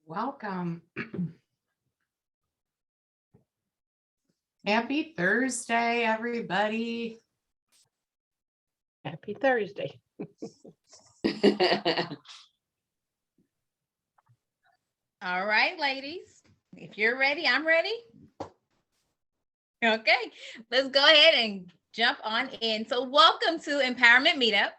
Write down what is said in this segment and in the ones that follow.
Welcome. Happy Thursday, everybody. Happy Thursday. All right, ladies, if you're ready, I'm ready. Okay, let's go ahead and jump on in. So welcome to Empowerment Meetup.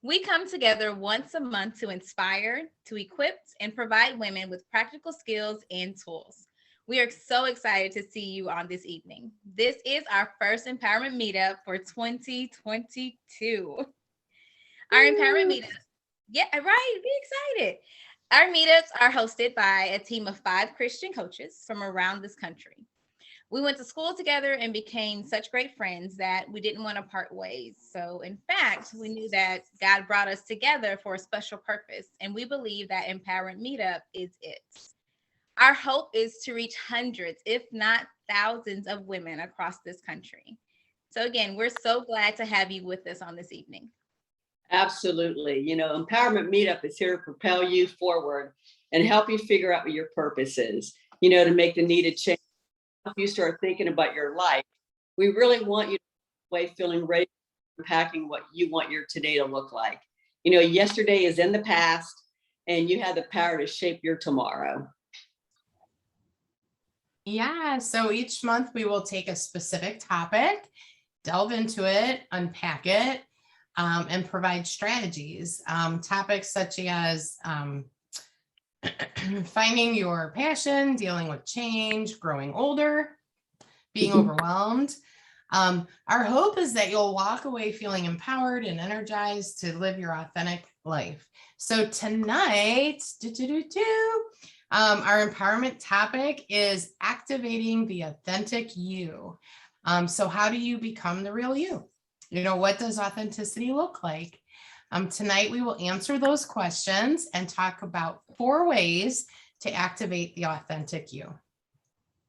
We come together once a month to inspire, to equip, and provide women with practical skills and tools. We are so excited to see you on this evening. This is our first Empowerment Meetup for 2022. Our Empowerment Meetup, yeah, right, be excited. Our meetups are hosted by a team of 5 Christian coaches from around this country. We went to school together and became such great friends that we didn't want to part ways. So, in fact, we knew that God brought us together for a special purpose, and we believe that Empowerment Meetup is it. Our hope is to reach hundreds, if not thousands, of women across this country. So, again, we're so glad to have you with us on this evening. Absolutely. Empowerment Meetup is here to propel you forward and help you figure out what your purpose is, to make the needed change. Help you start thinking about your life. We really want you to away feeling ready, unpacking what you want your today to look like. Yesterday is in the past and you have the power to shape your tomorrow. Yeah, so each month we will take a specific topic, delve into it, unpack it, and provide strategies. Topics such as finding your passion, dealing with change, growing older, being overwhelmed. Our hope is that you'll walk away feeling empowered and energized to live your authentic life. So tonight, our empowerment topic is activating the authentic you. So how do you become the real you? What does authenticity look like? Tonight, we will answer those questions and talk about 4 ways to activate the authentic you.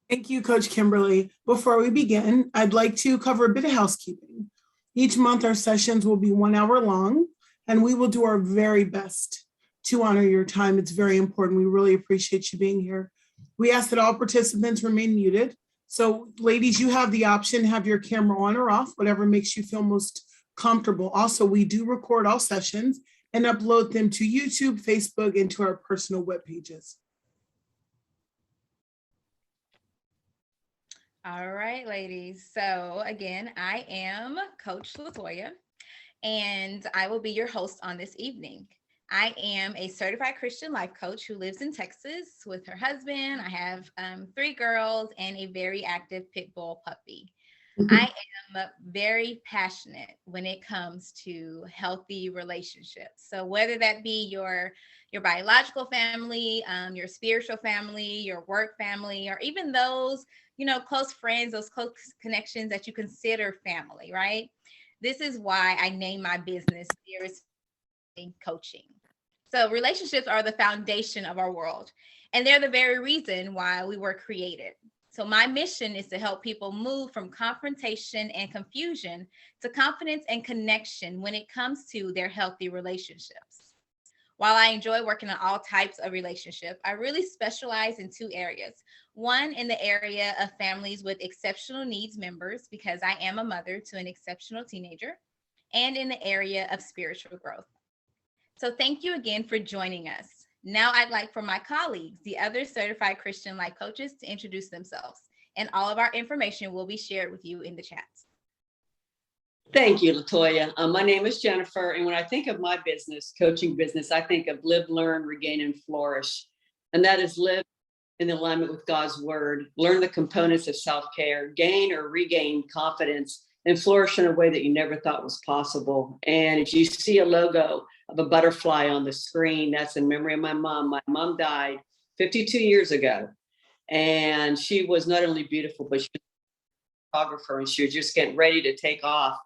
Thank you, Coach Kimberly. Before we begin, I'd like to cover a bit of housekeeping. Each month, our sessions will be 1 hour long, and we will do our very best to honor your time. It's very important. We really appreciate you being here. We ask that all participants remain muted. So ladies, you have the option, have your camera on or off, whatever makes you feel most comfortable. Also, we do record all sessions and upload them to YouTube, Facebook, and to our personal web pages. All right, ladies. So again, I am Coach Latoya, and I will be your host on this evening. I am a certified Christian life coach who lives in Texas with her husband. I have 3 girls and a very active pit bull puppy. I am very passionate when it comes to healthy relationships. So whether that be your biological family, your spiritual family, your work family, or even those, close friends, those close connections that you consider family, right? This is why I named my business Dearest Coaching. So relationships are the foundation of our world, and they're the very reason why we were created. So my mission is to help people move from confrontation and confusion to confidence and connection when it comes to their healthy relationships. While I enjoy working on all types of relationships, I really specialize in 2 areas. One, in the area of families with exceptional needs members, because I am a mother to an exceptional teenager, and in the area of spiritual growth. So thank you again for joining us. Now I'd like for my colleagues, the other certified Christian life coaches, to introduce themselves, and all of our information will be shared with you in the chat. Thank you, Latoya. My name is Jennifer, and when I think of my business, coaching business, I think of live, learn, regain, and flourish. And that is live in alignment with God's word, learn the components of self-care, gain or regain confidence, and flourish in a way that you never thought was possible. And if you see a logo of a butterfly on the screen, that's in memory of my mom. My mom died 52 years ago. And she was not only beautiful, but she was a photographer, and she was just getting ready to take off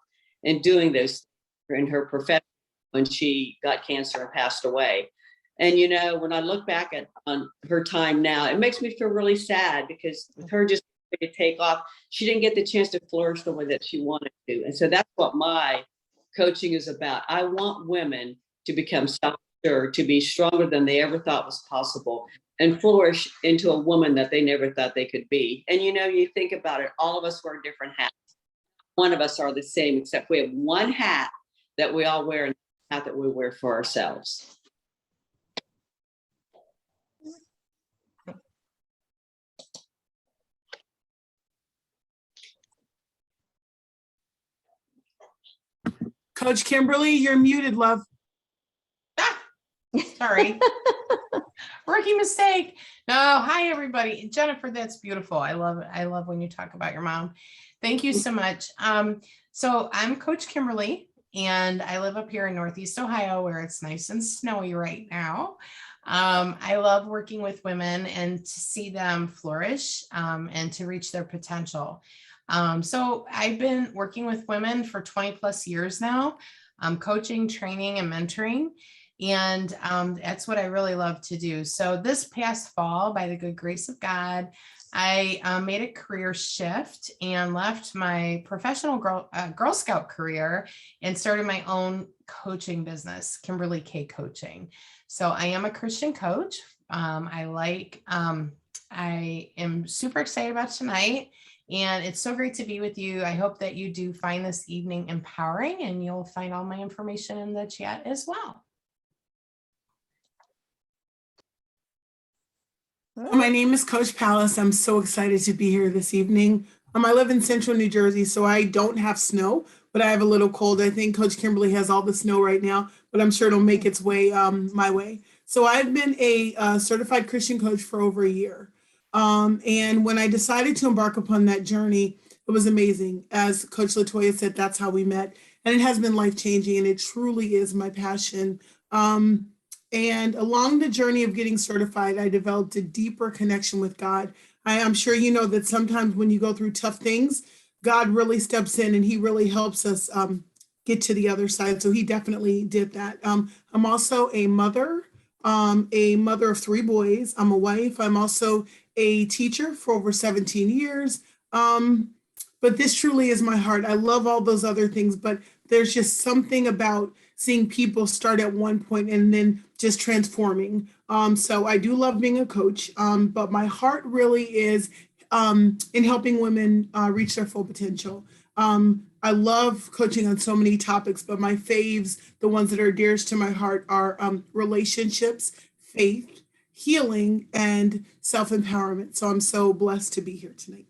and doing this in her profession when she got cancer and passed away. And, when I look back on her time now, it makes me feel really sad, because with her just ready to take off, she didn't get the chance to flourish the way that she wanted to. And so that's what my coaching is about. I want women to become self-assured, to be stronger than they ever thought was possible. and flourish into a woman that they never thought they could be. And you think about it, all of us wear different hats. One of us are the same, except we have one hat that we all wear and the hat that we wear for ourselves. Coach Kimberly, you're muted, love. Sorry. Rookie mistake. No, hi everybody. Jennifer, that's beautiful. I love it. I love when you talk about your mom. Thank you so much. So I'm Coach Kimberly, and I live up here in Northeast Ohio where it's nice and snowy right now. I love working with women and to see them flourish and to reach their potential. So I've been working with women for 20 plus years now, coaching, training, and mentoring. And that's what I really love to do. So this past fall, by the good grace of God, I made a career shift and left my professional Girl Scout career and started my own coaching business, Kimberly K Coaching. So I am a Christian coach. I am super excited about tonight. And it's so great to be with you. I hope that you do find this evening empowering, and you'll find all my information in the chat as well. My name is Coach Palace. I'm so excited to be here this evening. I live in central New Jersey, so I don't have snow, but I have a little cold. I think Coach Kimberly has all the snow right now, but I'm sure it'll make its way my way. So I've been a certified Christian coach for over a year. And when I decided to embark upon that journey, it was amazing. As Coach Latoya said, that's how we met. And it has been life-changing, and it truly is my passion. And along the journey of getting certified, I developed a deeper connection with God. I'm sure you know that sometimes when you go through tough things, God really steps in and he really helps us get to the other side. So he definitely did that. I'm also a mother of 3 boys. I'm a wife. I'm also a teacher for over 17 years. But this truly is my heart. I love all those other things, but there's just something about seeing people start at one point and then just transforming. So I do love being a coach, but my heart really is in helping women reach their full potential. I love coaching on so many topics, but my faves, the ones that are dearest to my heart, are relationships, faith, healing, and self-empowerment. So I'm so blessed to be here tonight.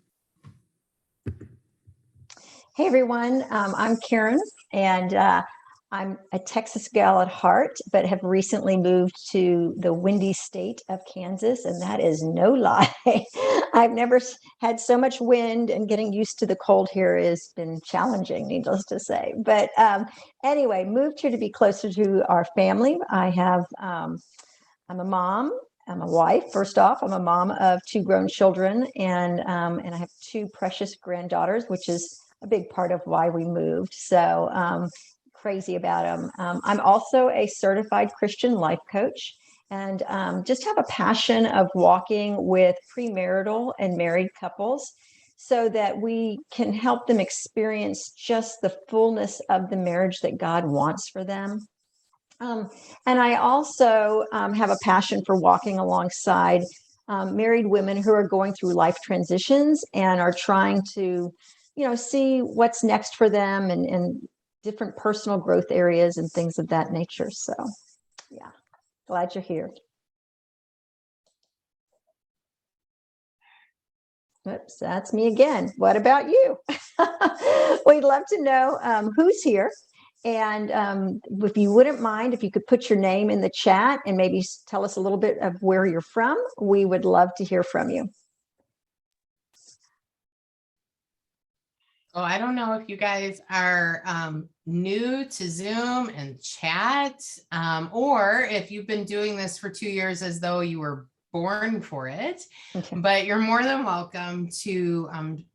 Hey everyone, I'm Karen, and I'm a Texas gal at heart, but have recently moved to the windy state of Kansas, and that is no lie. I've never had so much wind, and getting used to the cold here has been challenging, needless to say. But anyway, moved here to be closer to our family. I'm a mom. I'm a wife. First off, I'm a mom of 2 grown children, and I have 2 precious granddaughters, which is a big part of why we moved. So crazy about them. I'm also a certified Christian life coach, and just have a passion of walking with premarital and married couples so that we can help them experience just the fullness of the marriage that God wants for them. And I also have a passion for walking alongside married women who are going through life transitions and are trying to, see what's next for them and different personal growth areas and things of that nature. So, yeah, glad you're here. Oops, that's me again. What about you? We'd love to know who's here. And if you wouldn't mind, if you could put your name in the chat and maybe tell us a little bit of where you're from, we would love to hear from you. Oh, I don't know if you guys are new to Zoom and chat, or if you've been doing this for 2 years as though you were born for it, Okay. but you're more than welcome to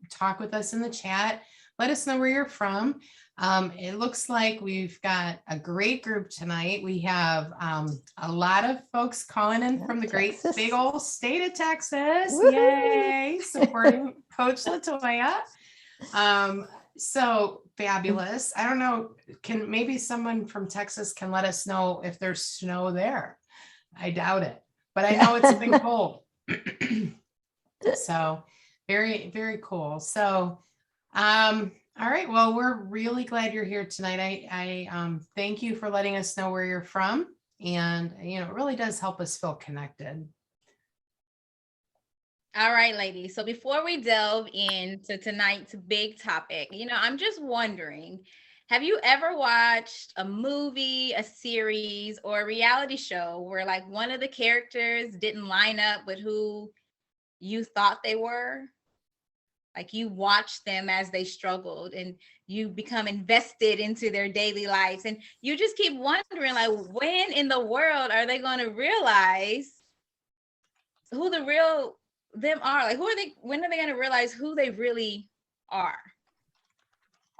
talk with us in the chat. Let us know where you're from. It looks like we've got a great group tonight. We have a lot of folks calling in from the great Texas. big old state of Texas. Woo-hoo. Yay, supporting Coach Latoya. So fabulous. I don't know, can maybe someone from Texas can let us know if there's snow there? I doubt it. but I know it's been cold. So very, very cool. So, all right. Well, we're really glad you're here tonight. I thank you for letting us know where you're from. And, it really does help us feel connected. All right, ladies. So before we delve into tonight's big topic, I'm just wondering, have you ever watched a movie, a series, or a reality show where like one of the characters didn't line up with who you thought they were? Like you watched them as they struggled and you become invested into their daily lives. And you just keep wondering, like, when in the world are they going to realize who the real them are? Like, when are they going to realize who they really are?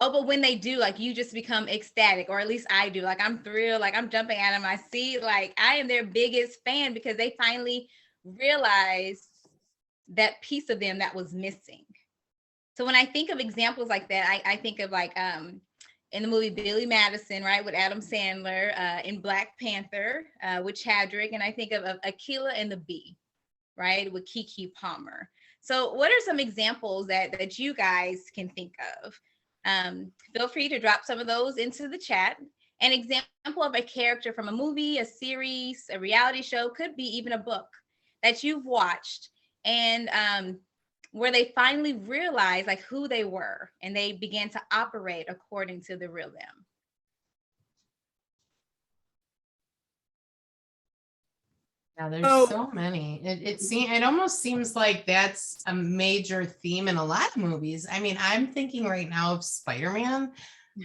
Oh, but when they do, like, you just become ecstatic, or at least I do. Like, I'm thrilled, like I'm jumping out of my seat. Like, I am their biggest fan because they finally realized that piece of them that was missing. So when I think of examples like that, I think of like in the movie Billy Madison, right, with Adam Sandler, in Black Panther with Chadwick, and I think of Akeelah and the Bee, right, with Keke Palmer. So what are some examples that you guys can think of? Feel free to drop some of those into the chat. An example of a character from a movie, a series, a reality show, could be even a book that you've watched, and where they finally realized like who they were and they began to operate according to the real them. Yeah, there's so many. It almost seems like that's a major theme in a lot of movies. I mean, I'm thinking right now of Spider-Man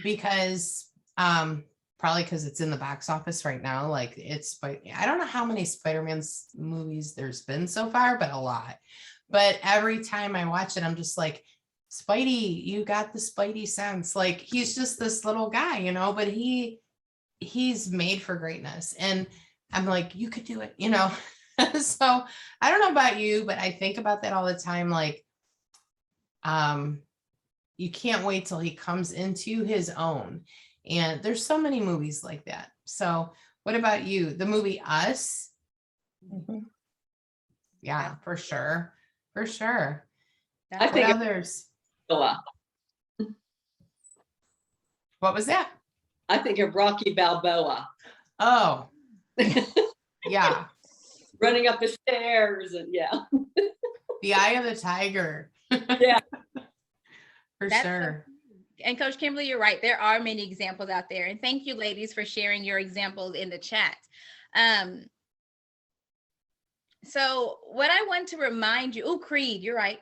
because probably because it's in the box office right now. Like I don't know how many Spider-Man movies there's been so far, but a lot. But every time I watch it, I'm just like, Spidey, you got the Spidey sense. Like he's just this little guy, but he's made for greatness. And I'm like, you could do it, So I don't know about you, but I think about that all the time. Like, you can't wait till he comes into his own. And there's so many movies like that. So what about you? The movie Us? Mhm. Yeah, for sure. For sure. I What think others? Balboa. What was that? I think of Rocky Balboa Oh, yeah. running up the stairs and yeah. The Eye of the Tiger. Yeah. For That's sure. And Coach Kimberly, you're right. There are many examples out there. And thank you, ladies, for sharing your examples in the chat. So what I want to remind you, Creed, you're right.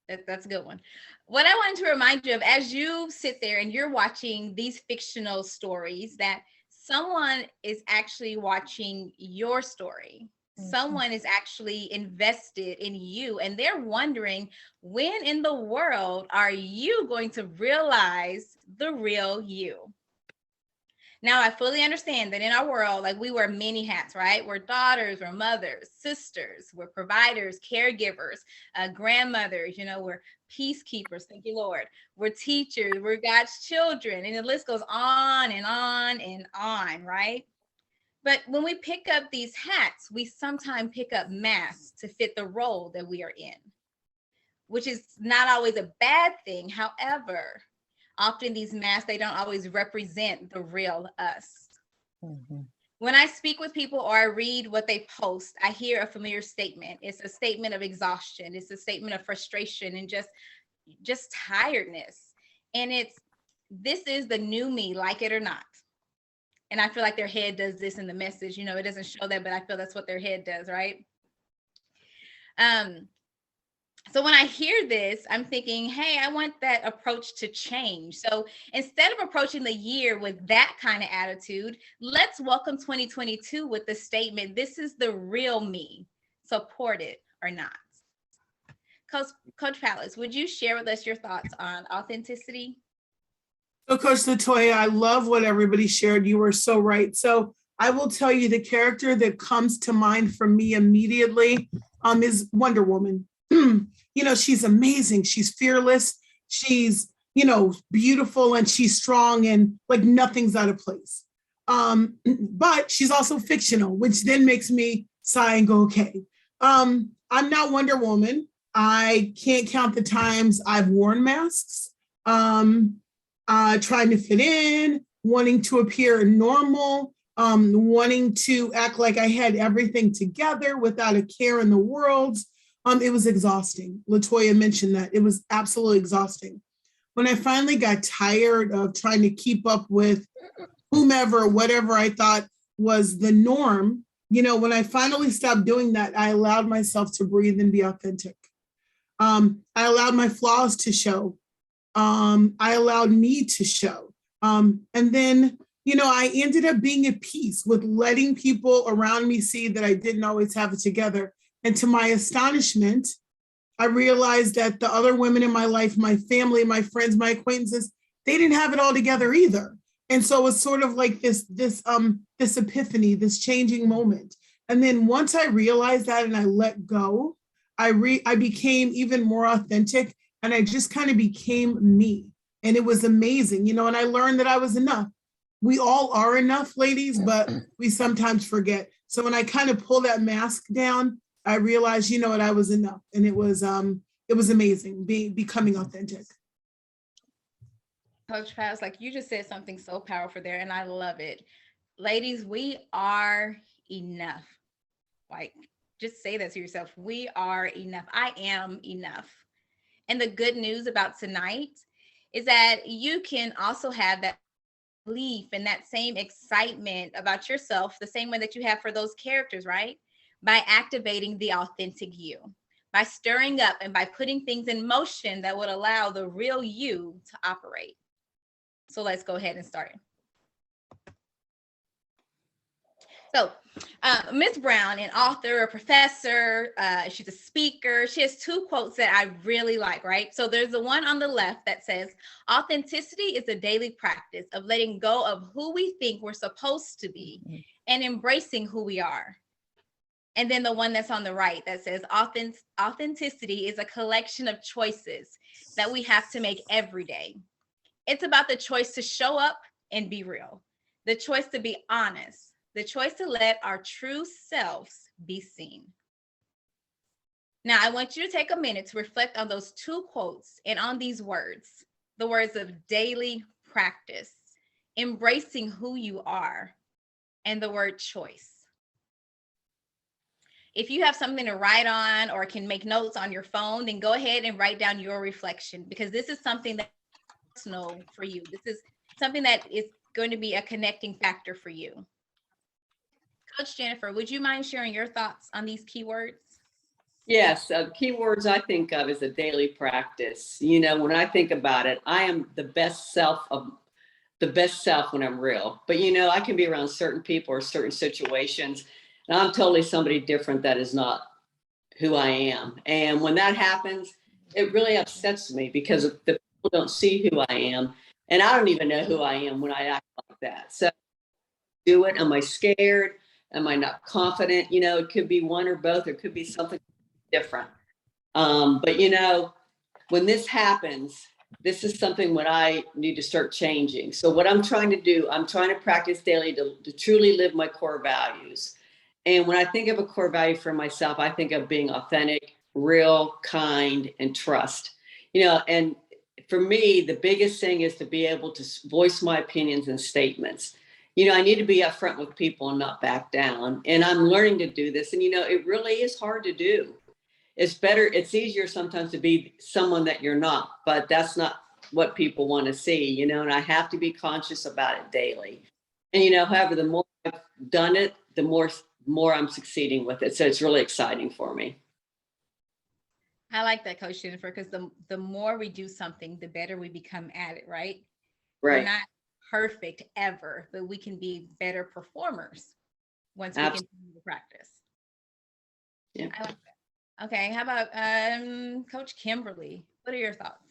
That's a good one. What I want to remind you of as you sit there and you're watching these fictional stories, that someone is actually watching your story. Mm-hmm. Someone is actually invested in you, and they're wondering, when in the world are you going to realize the real you? Now, I fully understand that in our world, like, we wear many hats, right? We're daughters, we're mothers, sisters, we're providers, caregivers, grandmothers, we're peacekeepers, thank you, Lord. We're teachers, we're God's children, and the list goes on and on and on, right? But when we pick up these hats, we sometimes pick up masks to fit the role that we are in, which is not always a bad thing. However, often these masks, they don't always represent the real us. Mm-hmm. When I speak with people or I read what they post, I hear a familiar statement. It's a statement of exhaustion. It's a statement of frustration and just tiredness. And this is the new me, like it or not. And I feel like their head does this in the message. It doesn't show that, but I feel that's what their head does, right? So when I hear this, I'm thinking, hey, I want that approach to change. So instead of approaching the year with that kind of attitude, let's welcome 2022 with the statement, this is the real me, support it or not. Coach Palace, would you share with us your thoughts on authenticity? So Coach Latoya, I love what everybody shared. You were so right. So I will tell you the character that comes to mind for me immediately is Wonder Woman. She's amazing. She's fearless. She's, beautiful, and she's strong, and like nothing's out of place. But she's also fictional, which then makes me sigh and go, okay. I'm not Wonder Woman. I can't count the times I've worn masks, trying to fit in, wanting to appear normal, wanting to act like I had everything together without a care in the world. It was exhausting. Latoya mentioned that. It was absolutely exhausting. When I finally got tired of trying to keep up with whomever, whatever I thought was the norm, when I finally stopped doing that, I allowed myself to breathe and be authentic. I allowed my flaws to show. I allowed me to show. And then, I ended up being at peace with letting people around me see that I didn't always have it together. And to my astonishment, I realized that the other women in my life, my family, my friends, my acquaintances, they didn't have it all together either. And so it's sort of like this epiphany, this changing moment. And then once I realized that and I let go, I became even more authentic, and I just kind of became me. And it was amazing, and I learned that I was enough. We all are enough, ladies, but we sometimes forget. So when I kind of pull that mask down, I realized, what, I was enough. And it was amazing becoming authentic. Coach Paz, like you just said something so powerful there, and I love it. Ladies, we are enough. Like, just say that to yourself. We are enough. I am enough. And the good news about tonight is that you can also have that belief and that same excitement about yourself, the same way that you have for those characters, right? By activating the authentic you, by stirring up and by putting things in motion that would allow the real you to operate. So let's go ahead and start. So Ms. Brown, an author, a professor, she's a speaker. She has two quotes that I really like, right? So there's the one on the left that says, authenticity is a daily practice of letting go of who we think we're supposed to be and embracing who we are. And then the one that's on the right that says, authenticity is a collection of choices that we have to make every day. It's about the choice to show up and be real, the choice to be honest, the choice to let our true selves be seen. Now, I want you to take a minute to reflect on those two quotes and on these words, the words of daily practice, embracing who you are, and the word choice. If you have something to write on or can make notes on your phone, then go ahead and write down your reflection, because this is something that's personal for you. This is something that is going to be a connecting factor for you. Coach Jennifer, would you mind sharing your thoughts on these keywords? Yes, keywords I think of as a daily practice. When I think about it, I am the best self when I'm real. But I can be around certain people or certain situations, and I'm totally somebody different that is not who I am. And when that happens, it really upsets me because the people don't see who I am, and I don't even know who I am when I act like that. So do it. Am I scared? Am I not confident? It could be one or both, or it could be something different. But when this happens, this is something what I need to start changing. So what I'm trying to do, I'm trying to practice daily to truly live my core values. And when I think of a core value for myself, I think of being authentic, real, kind, and trust. And for me, the biggest thing is to be able to voice my opinions and statements. I need to be upfront with people and not back down. And I'm learning to do this. And, it really is hard to do. It's easier sometimes to be someone that you're not, but that's not what people want to see, and I have to be conscious about it daily. And, however, the more I've done it, the more I'm succeeding with it. So it's really exciting for me. I like that, Coach Jennifer, because the more we do something, the better we become at it, right? Right. We're not perfect ever, but we can be better performers once we continue to practice. Yeah. I like that. Okay, how about Coach Kimberly? What are your thoughts?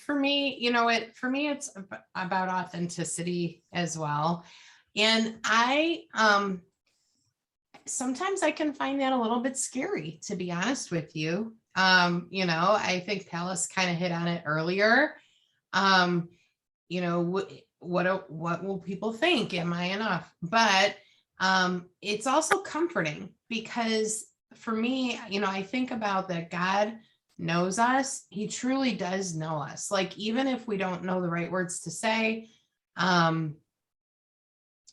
For me, it's about authenticity as well. And sometimes I can find that a little bit scary, to be honest with you. I think Palace kind of hit on it earlier. What will people think? Am I enough? But It's also comforting because for me, I think about that God knows us. He truly does know us. Like, even if we don't know the right words to say,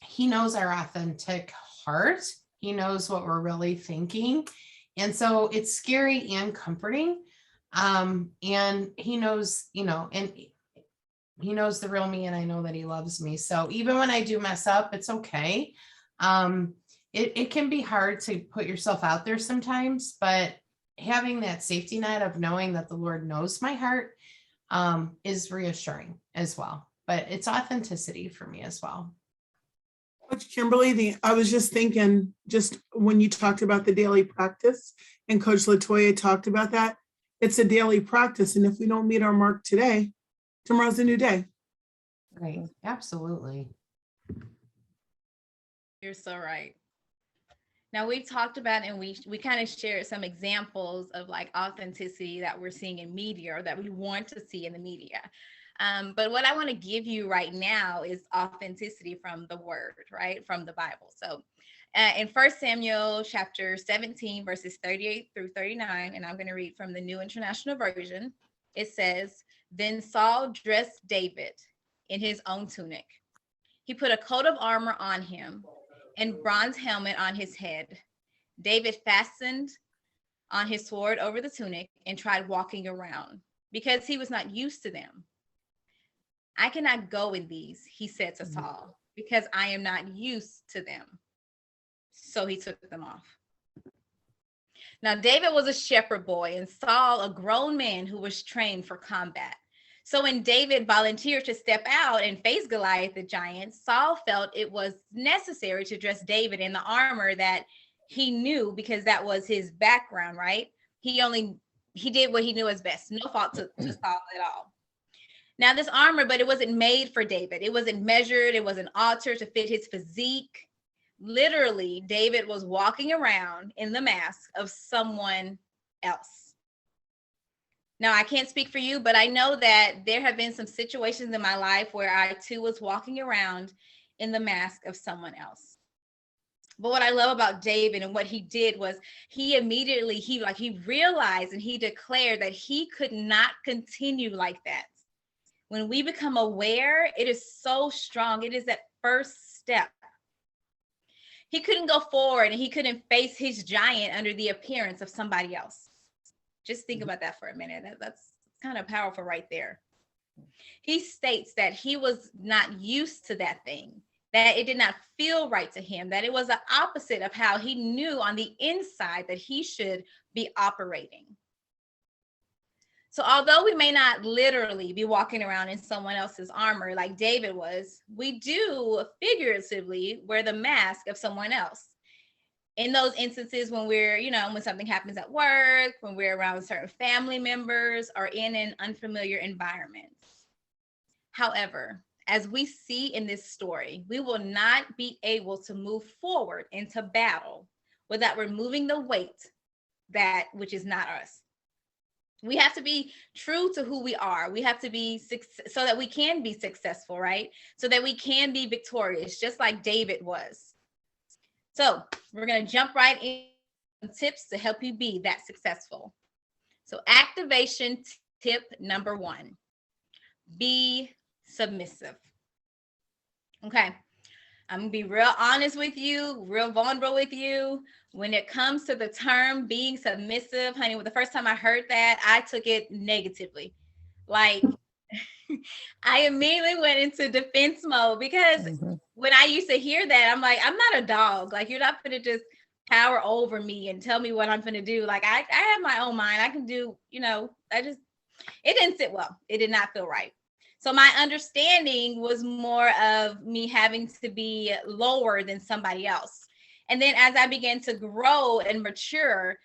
he knows our authentic heart. He knows what we're really thinking. And so it's scary and comforting. And he knows, and he knows the real me, and I know that he loves me. So even when I do mess up, it's okay. It can be hard to put yourself out there sometimes, but having that safety net of knowing that the Lord knows my heart is reassuring as well. But it's authenticity for me as well. Coach Kimberly, I was just thinking, just when you talked about the daily practice and Coach Latoya talked about that, it's a daily practice. And if we don't meet our mark today, tomorrow's a new day. Right. Absolutely. You're so right. Now we've talked about, and we kind of shared some examples of like authenticity that we're seeing in media, or that we want to see in the media. But what I want to give you right now is authenticity from the word, right? From the Bible. So in 1 Samuel chapter 17, verses 38 through 39, and I'm going to read from the New International Version. It says, "Then Saul dressed David in his own tunic. He put a coat of armor on him and bronze helmet on his head. David fastened on his sword over the tunic and tried walking around because he was not used to them. 'I cannot go in these,' he said to Saul, 'because I am not used to them.' So he took them off." Now, David was a shepherd boy and Saul a grown man who was trained for combat. So when David volunteered to step out and face Goliath the giant, Saul felt it was necessary to dress David in the armor that he knew, because that was his background, right? He did what he knew as best. No fault to Saul at all. Now this armor, but it wasn't made for David. It wasn't measured. It wasn't altered to fit his physique. Literally, David was walking around in the mask of someone else. Now, I can't speak for you, but I know that there have been some situations in my life where I too was walking around in the mask of someone else. But what I love about David and what he did was he immediately, he realized and he declared that he could not continue like that. When we become aware, it is so strong. It is that first step. He couldn't go forward and he couldn't face his giant under the appearance of somebody else. Just think about that for a minute. That's kind of powerful right there. He states that he was not used to that thing, that it did not feel right to him, that it was the opposite of how he knew on the inside that he should be operating. So although we may not literally be walking around in someone else's armor like David was, we do figuratively wear the mask of someone else. In those instances when we're, when something happens at work, when we're around certain family members, or in an unfamiliar environment. However, as we see in this story, we will not be able to move forward into battle without removing the weight that which is not us. We have to be true to who we are. We have to be so that we can be successful, right? So that we can be victorious, just like David was. So we're going to jump right in tips to help you be that successful. So activation tip number 1, be submissive. Okay. I'm going to be real honest with you, real vulnerable with you. When it comes to the term being submissive, honey, the first time I heard that, I took it negatively. Like, I immediately went into defense mode because when I used to hear that, I'm like, I'm not a dog. Like, you're not going to just power over me and tell me what I'm going to do. Like, I have my own mind. I can do, it didn't sit well. It did not feel right. So my understanding was more of me having to be lower than somebody else. And then as I began to grow and mature,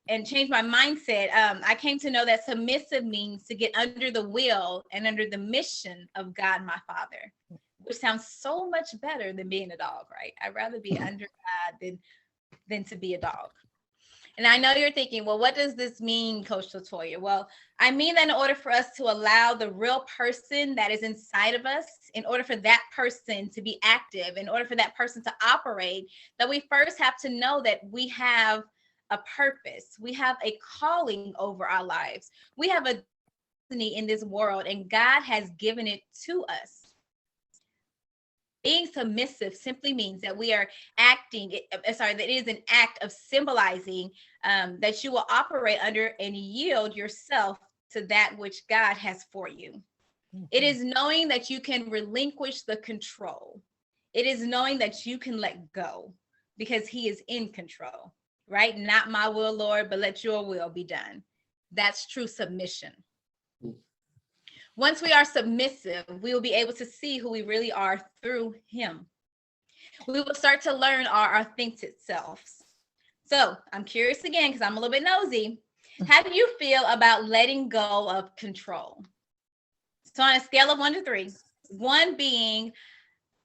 and change my mindset, I came to know that submissive means to get under the will and under the mission of God, my Father, which sounds so much better than being a dog, right? I'd rather be under God than to be a dog. And I know you're thinking, well, what does this mean, Coach Latoya? Well, I mean that in order for us to allow the real person that is inside of us, in order for that person to be active, in order for that person to operate, that we first have to know that we have a purpose. We have a calling over our lives. We have a destiny in this world, and God has given it to us. Being submissive simply means that we are acting, that it is an act of symbolizing that you will operate under and yield yourself to that which God has for you. It is knowing that you can relinquish the control. It is knowing that you can let go because he is in control, right? Not my will, Lord, but let your will be done. That's true submission. Once we are submissive, we will be able to see who we really are through him. We will start to learn our authentic selves. So I'm curious again, because I'm a little bit nosy. How do you feel about letting go of control? So on a scale of 1 to 3, 1 being,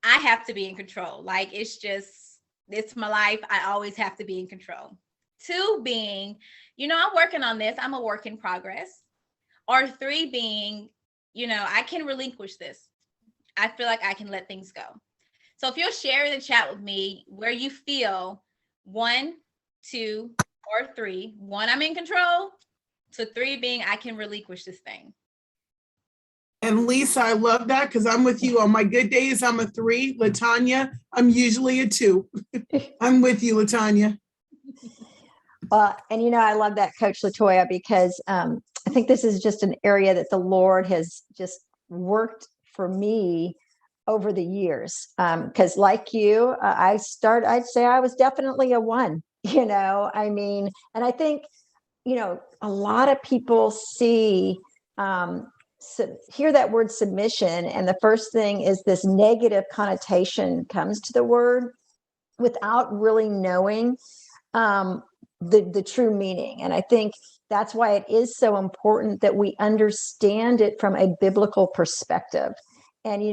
I have to be in control. Like it's my life. I always have to be in control. 2 being, I'm working on this. I'm a work in progress. Or 3 being, I can relinquish this. I feel like I can let things go. So if you'll share in the chat with me where you feel 1, 2, or 3, 1, I'm in control, to 3 being, I can relinquish this thing. And Lisa, I love that because I'm with you. On my good days, I'm a 3. LaTanya, I'm usually a 2. I'm with you, LaTanya. And I love that, Coach Latoya, because I think this is just an area that the Lord has just worked for me over the years. Because like you, I'd say I was definitely a 1, and I think, a lot of people hear that word submission, and the first thing is this negative connotation comes to the word without really knowing the true meaning. And I think that's why it is so important that we understand it from a biblical perspective. And,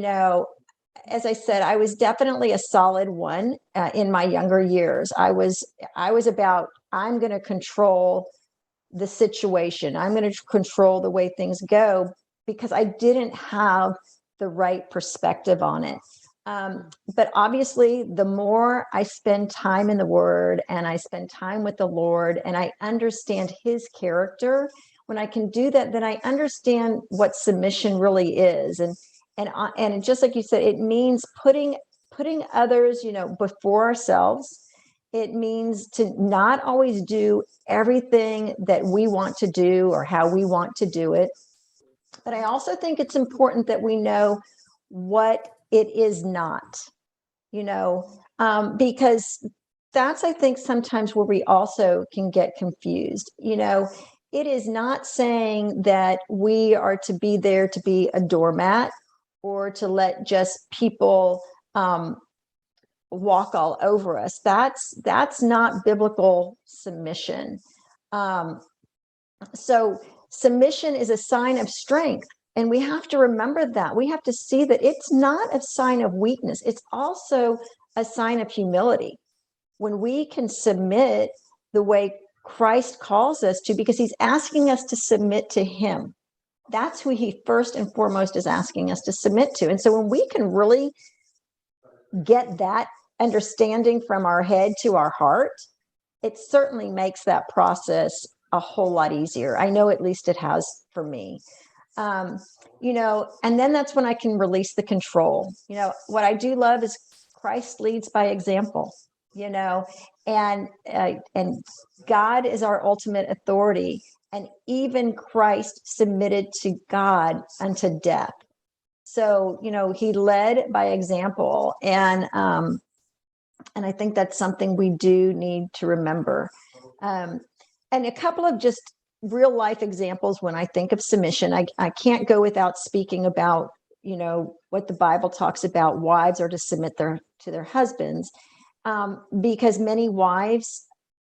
as I said, I was definitely a solid 1 in my younger years. I was about, I'm going to control the situation. I'm going to control the way things go, because I didn't have the right perspective on it. But obviously, the more I spend time in the Word and I spend time with the Lord and I understand his character, when I can do that, then I understand what submission really is. And just like you said, it means putting others, before ourselves. It means to not always do everything that we want to do or how we want to do it. But I also think it's important that we know what it is not, because that's, I think, sometimes where we also can get confused. It is not saying that we are to be there to be a doormat or to let just people walk all over us. That's not biblical submission. So submission is a sign of strength. And we have to remember that. We have to see that it's not a sign of weakness. It's also a sign of humility. When we can submit the way Christ calls us to, because he's asking us to submit to him. That's who he first and foremost is asking us to submit to. And so when we can really get that understanding from our head to our heart, it certainly makes that process a whole lot easier. I know at least it has for me. And then that's when I can release the control. What I do love is Christ leads by example, and God is our ultimate authority. And even Christ submitted to God unto death. So, he led by example. And I think that's something we do need to remember. And a couple of just real life examples when I think of submission, I can't go without speaking about, what the Bible talks about. Wives are to submit to their husbands, because many wives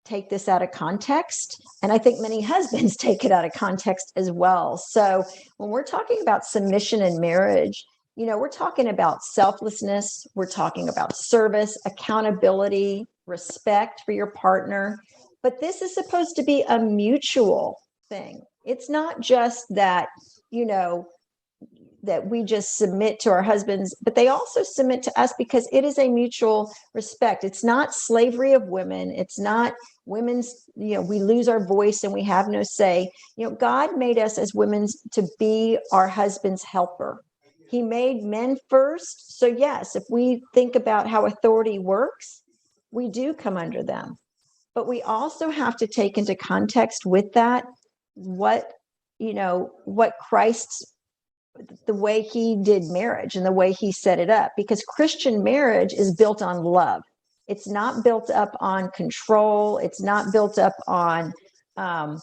take this out of context. And I think many husbands take it out of context as well. So when we're talking about submission in marriage, we're talking about selflessness. We're talking about service, accountability, respect for your partner. But this is supposed to be a mutual thing. It's not just that, you know, that we just submit to our husbands, but they also submit to us because it is a mutual respect. It's not slavery of women. It's not women's, you know, we lose our voice and we have no say. You know, God made us as women to be our husband's helper. He made men first. So yes, if we think about how authority works, we do come under them. But we also have to take into context with that what, you know, what Christ's, the way he did marriage and the way he set it up, because Christian marriage is built on love. It's not built up on control. It's not built up on uh,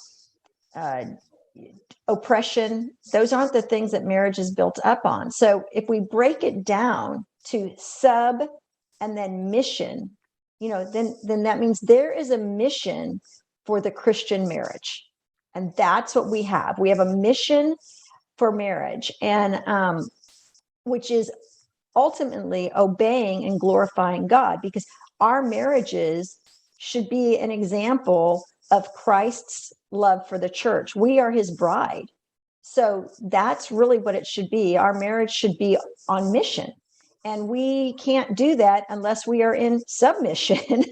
oppression. Those aren't the things that marriage is built up on. So if we break it down to sub and then mission, you know, then that means there is a mission for the Christian marriage. And that's what we have. We have a mission for marriage, and which is ultimately obeying and glorifying God, because our marriages should be an example of Christ's love for the church. We are his bride. So that's really what it should be. Our marriage should be on mission. And we can't do that unless we are in submission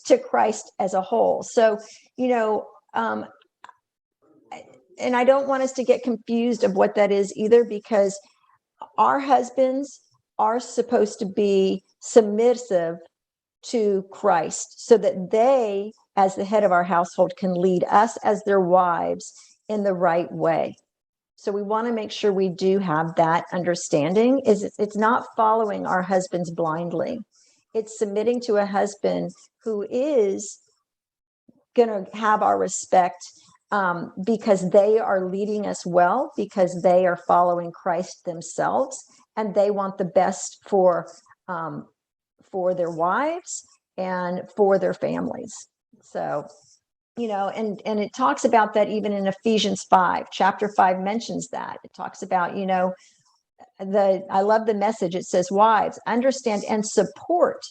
to Christ as a whole. So, you know, and I don't want us to get confused of what that is either, because our husbands are supposed to be submissive to Christ so that they, as the head of our household, can lead us as their wives in the right way. So we want to make sure we do have that understanding. It's not following our husbands blindly. It's submitting to a husband who is going to have our respect, because they are leading us well, because they are following Christ themselves, and they want the best for their wives and for their families. So, you know, and it talks about that even in Ephesians 5. Chapter 5 mentions that. It talks about, you know, I love the message. It says, wives, understand and support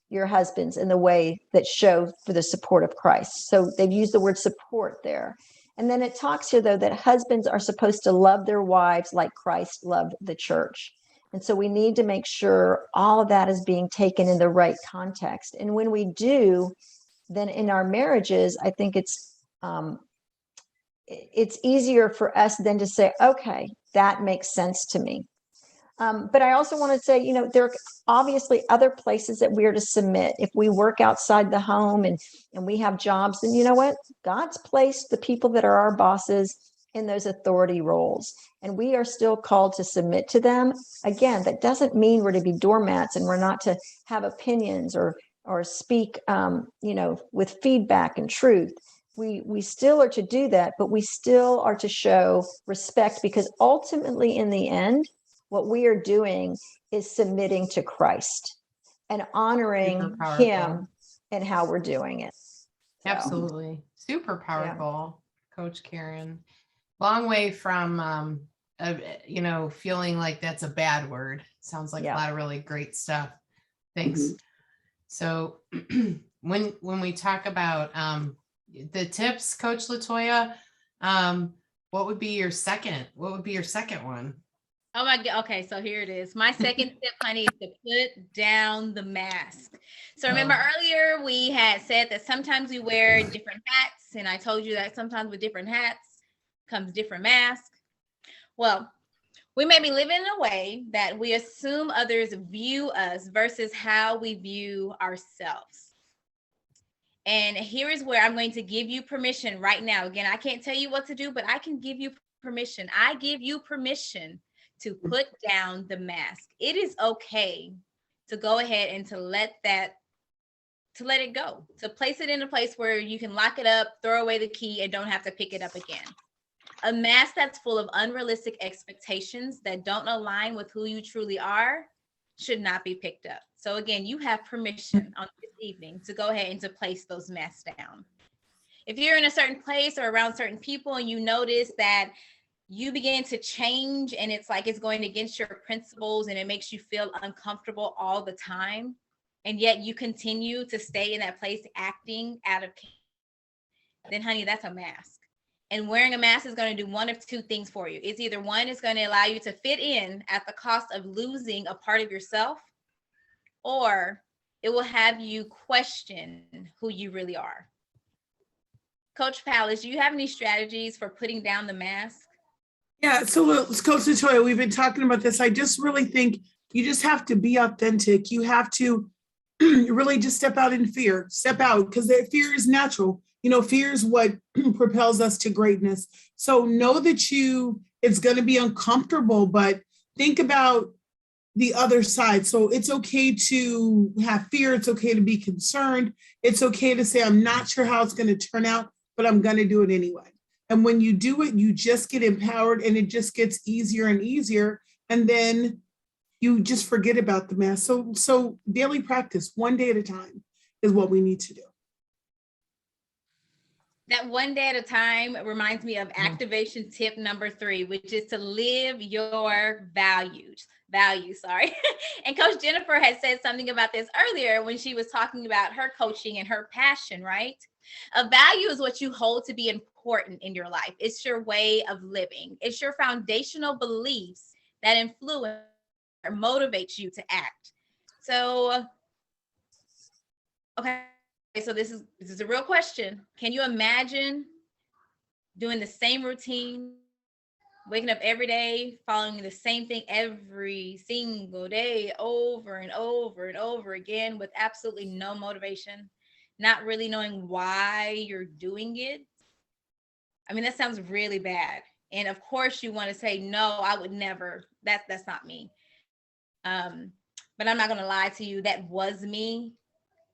your husbands in the way that show for the support of Christ. So they've used the word support there. And then it talks here, though, that husbands are supposed to love their wives like Christ loved the church. And so we need to make sure all of that is being taken in the right context. And when we do, then in our marriages, I think it's easier for us then to say, okay, that makes sense to me. But I also want to say, you know, there are obviously other places that we are to submit. If we work outside the home and we have jobs, then you know what? God's placed the people that are our bosses in those authority roles, and we are still called to submit to them. Again, that doesn't mean we're to be doormats and we're not to have opinions or speak, you know, with feedback and truth. We still are to do that, but we still are to show respect, because ultimately in the end, what we are doing is submitting to Christ and honoring him and how we're doing it. So, Absolutely. Super powerful, Coach Karen. Long way from, you know, feeling like that's a bad word. Sounds like a lot of really great stuff. Thanks. Mhm. So when we talk about the tips, Coach Latoya, what would be your second one? Oh my God. Okay, so here it is. My second tip, honey, is to put down the mask. So remember earlier we had said that sometimes we wear different hats, and I told you that sometimes with different hats comes different masks. Well, we may be living in a way that we assume others view us versus how we view ourselves. And here is where I'm going to give you permission right now. Again, I can't tell you what to do, but I can give you permission. I give you permission to put down the mask. It is okay to go ahead and to let it go, to place it in a place where you can lock it up, throw away the key, and don't have to pick it up again. A mask that's full of unrealistic expectations that don't align with who you truly are should not be picked up. So again, you have permission on this evening to go ahead and to place those masks down. If you're in a certain place or around certain people and you notice that you begin to change and it's like it's going against your principles and it makes you feel uncomfortable all the time, and yet you continue to stay in that place acting out of, then honey, that's a mask. And wearing a mask is going to do one of two things for you. It's either one is going to allow you to fit in at the cost of losing a part of yourself, or it will have you question who you really are. Coach Palace, do you have any strategies for putting down the mask? Yeah, so Coach Latoya, we've been talking about this. I just really think you just have to be authentic. You have to really just step out in fear, step out, because fear is natural. You know, fear is what propels us to greatness. So know that it's going to be uncomfortable, but think about the other side. So it's okay to have fear. It's okay to be concerned. It's okay to say, I'm not sure how it's going to turn out, but I'm going to do it anyway. And when you do it, you just get empowered and it just gets easier and easier. And then you just forget about the mask. So daily practice, one day at a time, is what we need to do. That one day at a time reminds me of activation tip number 3, which is to live your values. And Coach Jennifer had said something about this earlier when she was talking about her coaching and her passion, right? A value is what you hold to be important in your life. It's your way of living. It's your foundational beliefs that influence or motivate you to act. So, okay. So this is a real question. Can you imagine doing the same routine, waking up every day, following the same thing every single day, over and over and over again, with absolutely no motivation, not really knowing why you're doing it? I mean, that sounds really bad. And of course you want to say, no, I would never. That's not me. But I'm not going to lie to you. That was me.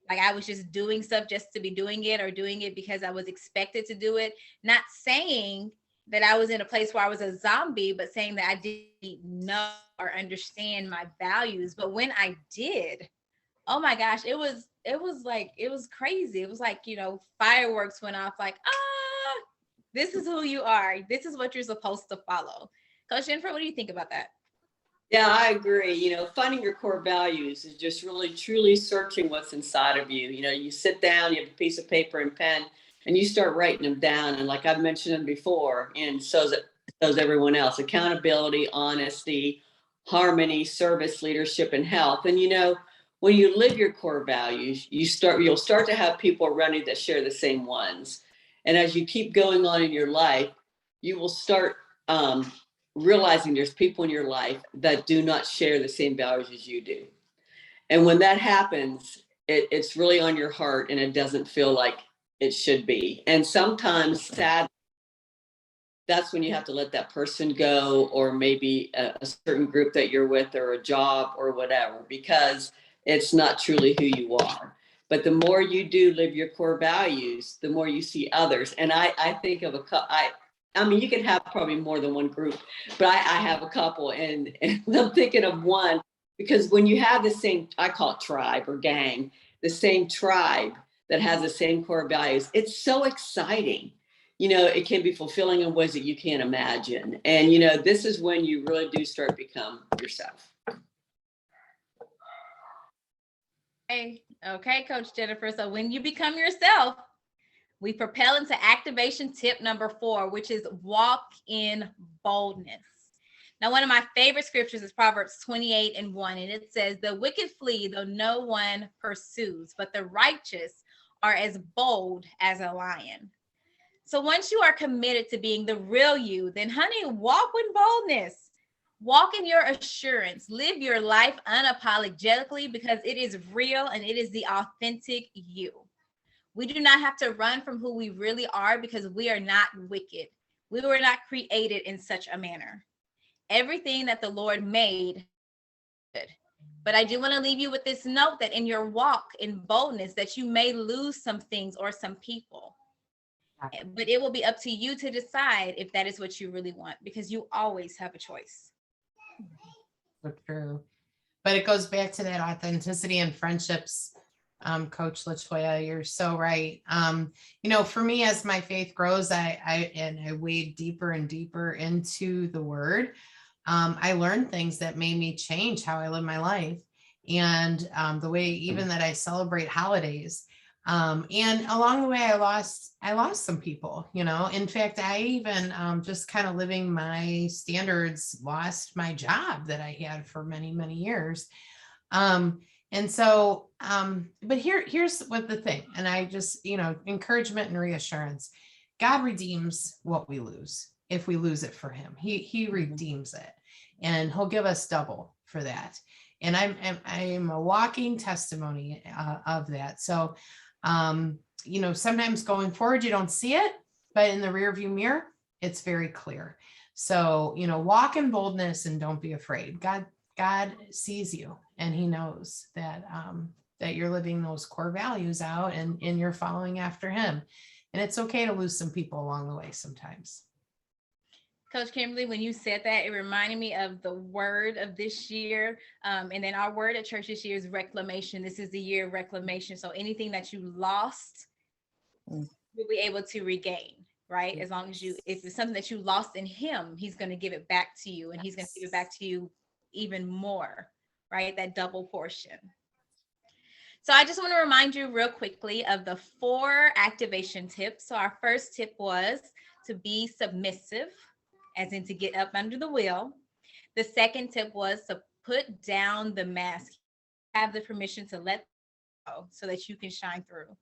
Like, I was just doing stuff just to be doing it, or doing it because I was expected to do it. Not saying that I was in a place where I was a zombie, but saying that I didn't know or understand my values. But when I did, oh my gosh, it was crazy. It was like, fireworks went off, like, this is who you are. This is what you're supposed to follow. Coach Jennifer, what do you think about that? Yeah, I agree. Finding your core values is just really truly searching what's inside of you. You sit down, you have a piece of paper and pen, and you start writing them down. And like I've mentioned them before, and so does everyone else: accountability, honesty, harmony, service, leadership, and health. And when you live your core values, you'll start to have people around you that share the same ones. And as you keep going on in your life, you will start realizing there's people in your life that do not share the same values as you do. And when that happens, it's really on your heart, and it doesn't feel like it should be. And sometimes, sadly, that's when you have to let that person go, or maybe a certain group that you're with, or a job, or whatever, because it's not truly who you are. But the more you do live your core values, the more you see others. And I think of I mean, you can have probably more than one group, but I have a couple, and I'm thinking of one, because when you have the same, I call it tribe or gang, the same tribe that has the same core values, it's so exciting. It can be fulfilling in ways that you can't imagine. And, this is when you really do start to become yourself. Okay, Coach Jennifer. So when you become yourself, we propel into activation tip number 4, which is walk in boldness. Now, one of my favorite scriptures is Proverbs 28:1, and it says, "The wicked flee though no one pursues, but the righteous are as bold as a lion." So once you are committed to being the real you, then honey, walk with boldness. Walk in your assurance. Live your life unapologetically, because it is real and it is the authentic you. We do not have to run from who we really are, because we are not wicked. We were not created in such a manner. Everything that the Lord made good. But I do want to leave you with this note, that in your walk in boldness, that you may lose some things or some people. But it will be up to you to decide if that is what you really want, because you always have a choice. So true. But it goes back to that authenticity and friendships. Coach Latoya, you're so right. For me, as my faith grows, I wade deeper and deeper into the word. I learned things that made me change how I live my life, and the way even that I celebrate holidays. And along the way, I lost some people, in fact, I even, just kind of living my standards, lost my job that I had for many, many years. And so, but here's what the thing, and I just, encouragement and reassurance. God redeems what we lose. If we lose it for him, he redeems it, and he'll give us double for that. And I'm a walking testimony of that. So, sometimes going forward, you don't see it, but in the rearview mirror, it's very clear. So, walk in boldness and don't be afraid. God sees you, and he knows that you're living those core values out, and you're following after him. And it's okay to lose some people along the way sometimes. Coach Kimberly, when you said that, it reminded me of the word of this year. And then our word at church this year is reclamation. This is the year of reclamation. So anything that you lost, you'll be able to regain, right? As long as if it's something that you lost in him, he's going to give it back to you, and he's going to give it back to you even more, right? That double portion. So I just want to remind you real quickly of the 4 activation tips. So our first tip was to be submissive, as in to get up under the wheel. The second tip was to put down the mask, have the permission to let go so that you can shine through.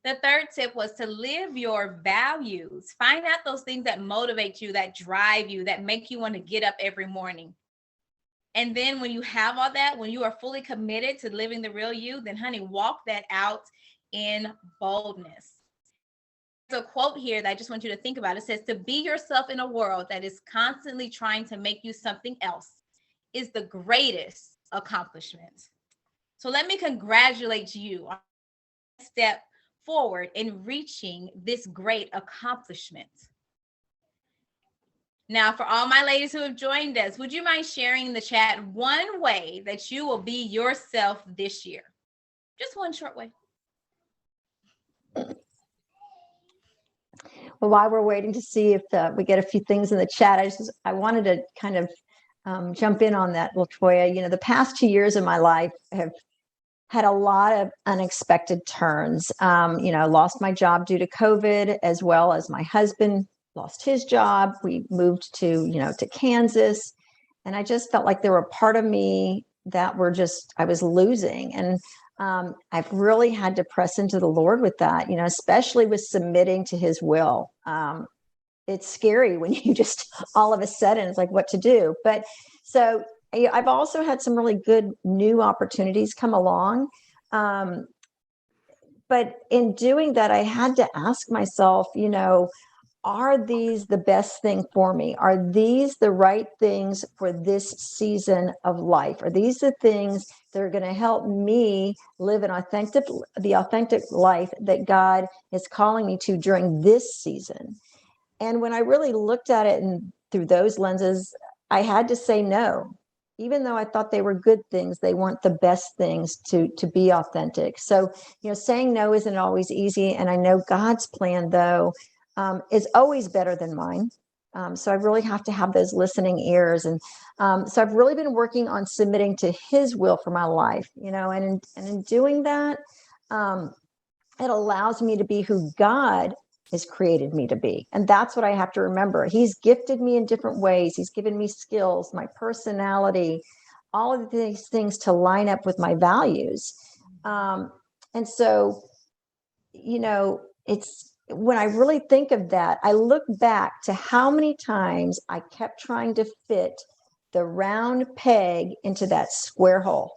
The third tip was to live your values. Find out those things that motivate you, that drive you, that make you want to get up every morning. And then when you have all that, when you are fully committed to living the real you, then honey, walk that out in boldness. There's a quote here that I just want you to think about. It says, to be yourself in a world that is constantly trying to make you something else is the greatest accomplishment. So let me congratulate you on a step forward in reaching this great accomplishment. Now, for all my ladies who have joined us, would you mind sharing in the chat one way that you will be yourself this year? Just one short way. Well, while we're waiting to see if we get a few things in the chat, I wanted to kind of jump in on that, Latoya. The past 2 years of my life have had a lot of unexpected turns. Lost my job due to COVID, as well as my husband lost his job. We moved to Kansas, and I just felt like there were a part of me that I was losing. And I've really had to press into the Lord with that, especially with submitting to his will. It's scary when you just all of a sudden it's like what to do. But so I've also had some really good new opportunities come along. But in doing that, I had to ask myself, are these the best thing for me? Are these the right things for this season of life? Are these the things that are going to help me live the authentic life that God is calling me to during this season? And when I really looked at it through those lenses, I had to say no. Even though I thought they were good things, they weren't the best things to be authentic. So, saying no isn't always easy. And I know God's plan, though, is always better than mine. So I really have to have those listening ears. And so I've really been working on submitting to his will for my life, and in doing that, it allows me to be who God has created me to be. And that's what I have to remember. He's gifted me in different ways. He's given me skills, my personality, all of these things to line up with my values. And so, it's when I really think of that, I look back to how many times I kept trying to fit the round peg into that square hole.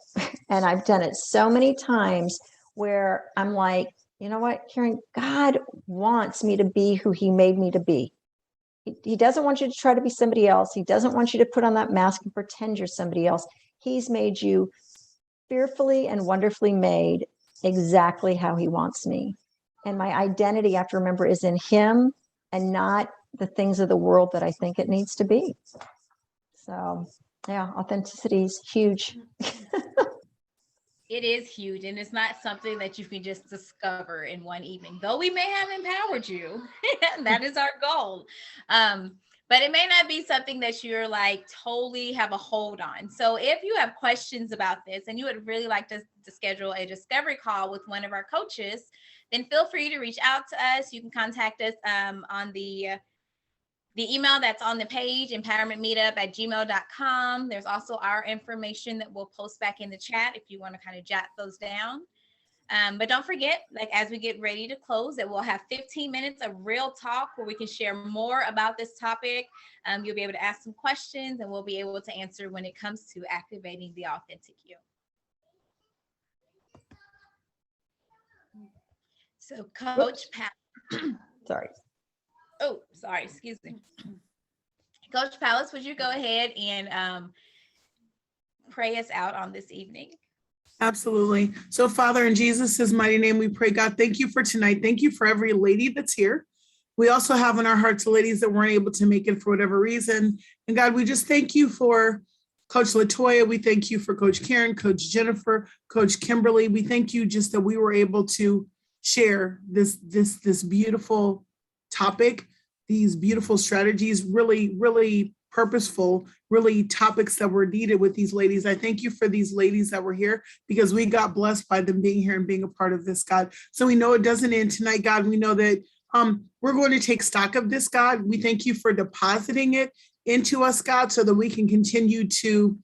And I've done it so many times where I'm like, you know what, Karen, God wants me to be who he made me to be. He doesn't want you to try to be somebody else. He doesn't want you to put on that mask and pretend you're somebody else. He's made you fearfully and wonderfully made exactly how he wants me. And my identity, I have to remember, is in him and not the things of the world that I think it needs to be. So, yeah, authenticity is huge. It is huge, and it's not something that you can just discover in one evening, though we may have empowered you. That is our goal. but it may not be something that you're like totally have a hold on. So if you have questions about this and you would really like to schedule a discovery call with one of our coaches, then feel free to reach out to us. You can contact us on the email that's on the page, empowermentmeetup@gmail.com. There's also our information that we'll post back in the chat if you want to kind of jot those down. But don't forget, like as we get ready to close, that we'll have 15 minutes of real talk where we can share more about this topic. You'll be able to ask some questions and we'll be able to answer when it comes to activating the authentic you. So Coach Pat. Sorry. Oh, sorry, excuse me. Coach Palace, would you go ahead and pray us out on this evening? Absolutely. So, Father, in Jesus' mighty name, we pray, God, thank you for tonight. Thank you for every lady that's here. We also have in our hearts ladies that weren't able to make it for whatever reason. And God, we just thank you for Coach Latoya. We thank you for Coach Karen, Coach Jennifer, Coach Kimberly. We thank you just that we were able to share this beautiful topic, these beautiful strategies, really purposeful, really topics that were needed with these ladies. I thank you for these ladies that were here because we got blessed by them being here and being a part of this, God. So we know it doesn't end tonight, God. We know that we're going to take stock of this, God. We thank you for depositing it into us, God, so that we can continue to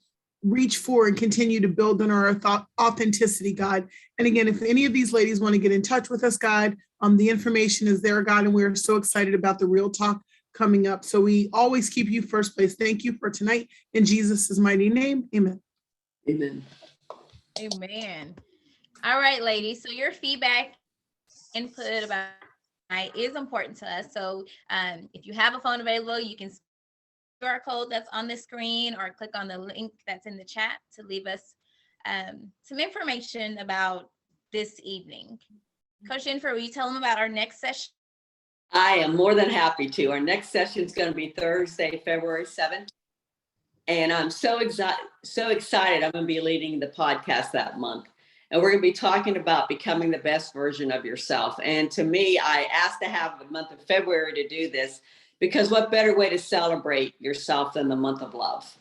reach for and continue to build on our authenticity, God. And again, if any of these ladies want to get in touch with us, God, the information is there, God, and we're so excited about the Real Talk coming up. So we always keep you first place. Thank you for tonight. In Jesus' mighty name, amen. Amen. Amen. All right, ladies. So your feedback, input about tonight is important to us. So if you have a phone available, you can QR code that's on the screen or click on the link that's in the chat to leave us some information about this evening. Coach Jennifer, will you tell them about our next session? I am more than happy to. Our next session is going to be Thursday, February 7th. And I'm so excited. I'm going to be leading the podcast that month. And we're going to be talking about becoming the best version of yourself. And to me, I asked to have the month of February to do this because what better way to celebrate yourself than the month of love?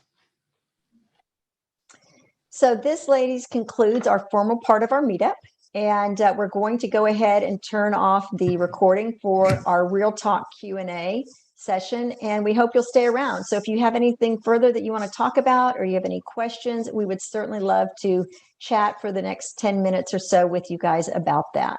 So this, ladies, concludes our formal part of our meetup. And we're going to go ahead and turn off the recording for our Real Talk Q&A session. And we hope you'll stay around. So if you have anything further that you want to talk about or you have any questions, we would certainly love to chat for the next 10 minutes or so with you guys about that.